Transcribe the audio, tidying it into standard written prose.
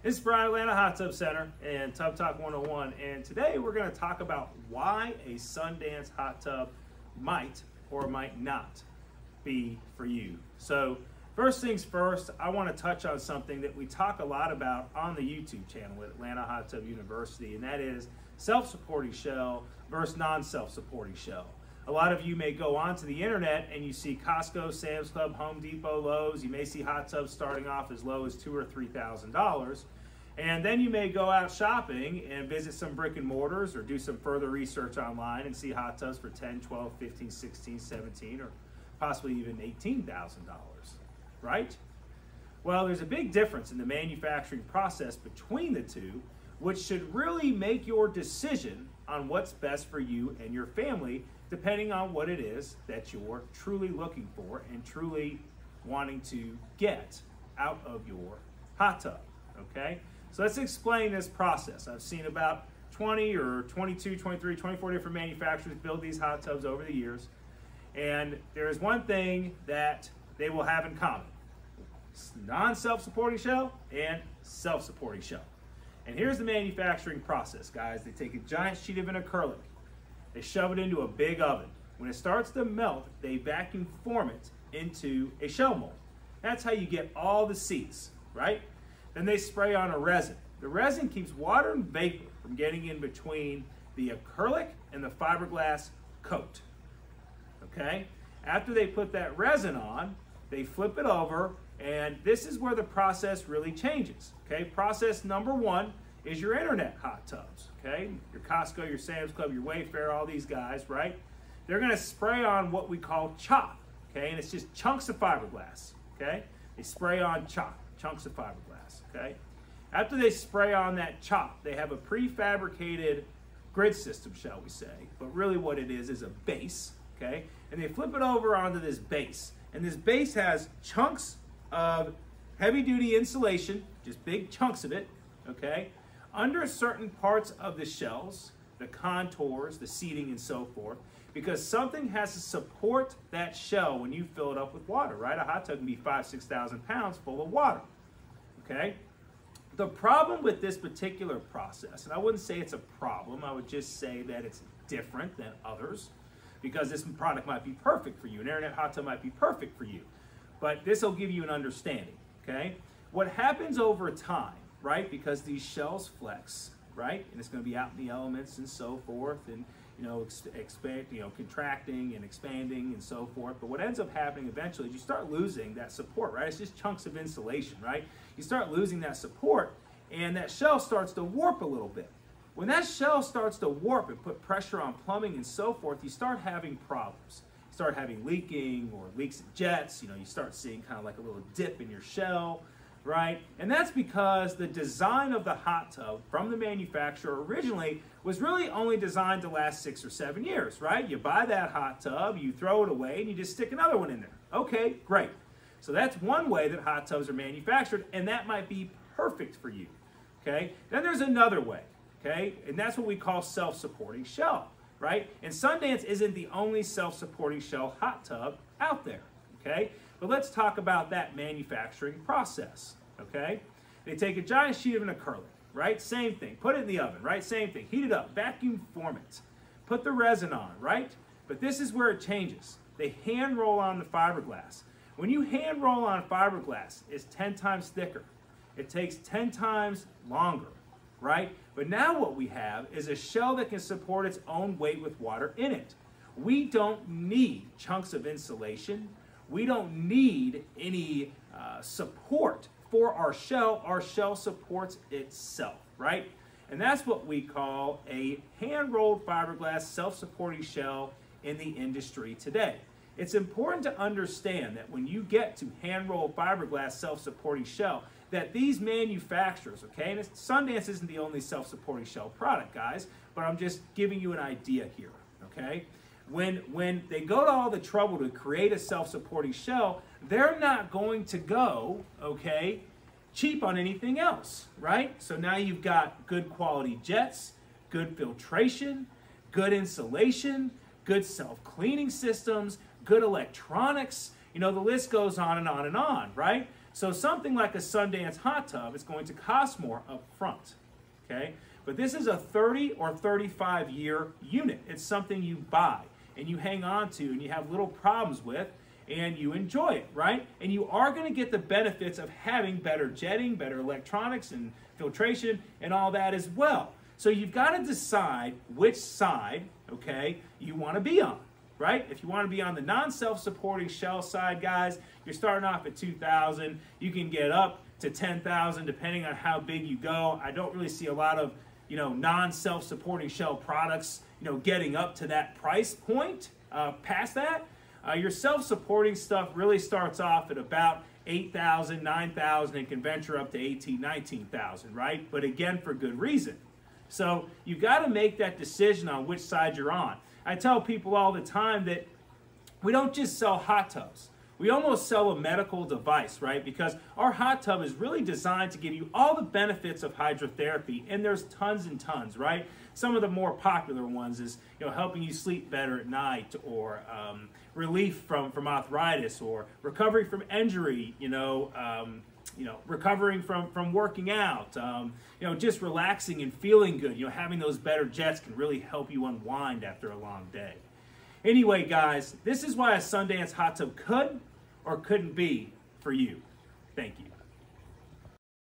This is Brian, Atlanta Hot Tub Center and Tub Talk 101, and today we're going to talk about why a Sundance hot tub might or might not be for you. So first things first, I want to touch on something that we talk a lot about on the YouTube channel at Atlanta Hot Tub University, and that is self-supporting shell versus non-self-supporting shell. A lot of you may go onto the internet and you see Costco, Sam's Club, Home Depot, Lowe's. You may see hot tubs starting off as low as $2,000 or $3,000. And then you may go out shopping and visit some brick and mortars or do some further research online and see hot tubs for $10, $12, $15, $16, $17, or possibly even $18,000, right? Well, there's a big difference in the manufacturing process between the two, which should really make your decision on what's best for you and your family, depending on what it is that you're truly looking for and truly wanting to get out of your hot tub, okay? So let's explain this process. I've seen about 20 or 22, 23, 24 different manufacturers build these hot tubs over the years, and there is one thing that they will have in common: non-self-supporting shell and self-supporting shell. And here's the manufacturing process, guys. They take a giant sheet of an acrylic, they shove it into a big oven. When it starts to melt, they vacuum form it into a shell mold. That's how you get all the seats, right? Then they spray on a resin. The resin keeps water and vapor from getting in between the acrylic and the fiberglass coat, okay? After they put that resin on, they flip it over, and this is where the process really changes, okay? Process number one is your internet hot tubs, okay? Your Costco, your Sam's Club, your Wayfair, all these guys, right? They're gonna spray on what we call chop, okay? And it's just chunks of fiberglass, okay? They spray on chop, chunks of fiberglass, okay? After they spray on that chop, they have a prefabricated grid system, shall we say, but really what it is a base, okay? And they flip it over onto this base, and this base has chunks of heavy-duty insulation, just big chunks of it, okay? Under certain parts of the shells, the contours, the seating, and so forth, because something has to support that shell when you fill it up with water, right? A hot tub can be 5,000, 6,000 pounds full of water, okay? The problem with this particular process, and I wouldn't say it's a problem, I would just say that it's different than others, because this product might be perfect for you. An internet hot tub might be perfect for you, but this will give you an understanding, okay? What happens over time, right, because these shells flex, right, and it's going to be out in the elements and so forth, and contracting and expanding and so forth. But what ends up happening eventually is you start losing that support, right? It's just chunks of insulation, right? You start losing that support, and that shell starts to warp a little bit. When that shell starts to warp and put pressure on plumbing and so forth, you start having problems. You start having leaking or leaks in jets. You start seeing kind of like a little dip in your shell, right? And that's because the design of the hot tub from the manufacturer originally was really only designed to last 6 or 7 years, right? You buy that hot tub, you throw it away, and you just stick another one in there. Okay, great. So that's one way that hot tubs are manufactured, and that might be perfect for you, okay? Then there's another way, okay? And that's what we call self-supporting shell, right? And Sundance isn't the only self-supporting shell hot tub out there, okay? But let's talk about that manufacturing process, okay? They take a giant sheet of an acrylic, right? Same thing. Put it in the oven, right? Same thing. Heat it up. Vacuum form it. Put the resin on, right? But this is where it changes. They hand roll on the fiberglass. When you hand roll on fiberglass, it's 10 times thicker. It takes 10 times longer, right? But now what we have is a shell that can support its own weight with water in it. We don't need chunks of insulation. We don't need any support for our shell. Our shell supports itself, right? And that's what we call a hand-rolled fiberglass self-supporting shell in the industry today. It's important to understand that when you get to hand-rolled fiberglass self-supporting shell, that these manufacturers, okay, and Sundance isn't the only self-supporting shell product, guys, but I'm just giving you an idea here, okay? When they go to all the trouble to create a self-supporting shell, they're not going to go, okay, cheap on anything else, right? So now you've got good quality jets, good filtration, good insulation, good self-cleaning systems, good electronics. The list goes on and on and on, right? So something like a Sundance hot tub is going to cost more up front, okay? But this is a 30 or 35 year unit. It's something you buy and you hang on to and you have little problems with and you enjoy it, right? And you are going to get the benefits of having better jetting, better electronics and filtration and all that as well. So you've got to decide which side, okay, you want to be on, right? If you want to be on the non-self-supporting shell side, guys, you're starting off at $2,000. You can get up to $10,000 depending on how big you go. I don't really see a lot of, non-self-supporting shell products, getting up to that price point. Past that, your self-supporting stuff really starts off at about $8,000, $9,000, and can venture up to $18,000, $19,000, right? But again, for good reason. So you got to make that decision on which side you're on. I tell people all the time that we don't just sell hot tubs. We almost sell a medical device, right? Because our hot tub is really designed to give you all the benefits of hydrotherapy, and there's tons and tons, right? Some of the more popular ones is, helping you sleep better at night, or relief from arthritis, or recovery from injury, recovering from working out, just relaxing and feeling good. Having those better jets can really help you unwind after a long day. Anyway, guys, this is why a Sundance hot tub could or couldn't be for you. Thank you.